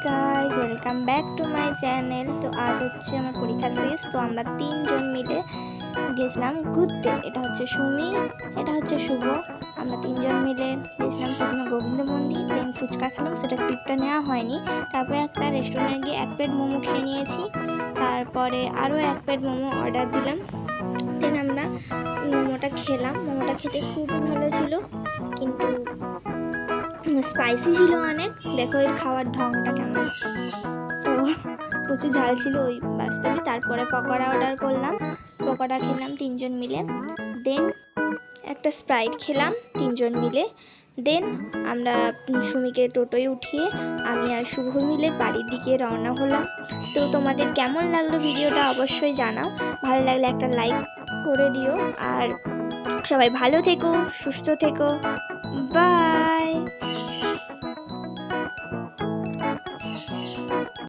Guys, welcome back to my channel. তো আজ হচ্ছে আমার পরীক্ষা শেষ, তো আমরা তিনজন মিলে গেছিলাম ঘুরতে। এটা হচ্ছে সুমি, এটা হচ্ছে শুভ। আমরা তিনজন মিলে গেছিলাম প্রথমে গোবিন্দ মন্দির, দেন ফুচকা খেলাম, সেটা ক্লিপটা নেওয়া হয়নি। তারপরে একটা রেস্টুরেন্টে গিয়ে এক প্লেট মোমো খেয়ে নিয়েছি। তারপরে আরও এক প্লেট মোমো অর্ডার দিলাম, দেন আমরা মোমোটা খেলাম। মোমোটা খেতে খুবই ভালো ছিল, কিন্তু স্পাইসি ছিল অনেক। দেখো এর খাওয়ার ঢংটা কেমন। তো প্রচুর ঝাল ছিল ওই বাস্তবে। তারপরে পকোড়া অর্ডার করলাম, পকোড়া খেলাম তিনজন মিলে। দেন একটা স্প্রাইট খেলাম তিনজন মিলে। দেন আমরা সুমিকে টোটোয় উঠিয়ে আমি আর শুভ মিলে বাড়ির দিকে রওনা হলাম। তো তোমাদের কেমন লাগলো ভিডিওটা অবশ্যই জানাও। ভালো লাগলে একটা লাইক করে দিও, আর সবাই ভালো থেকো, সুস্থ থেকো। বাই।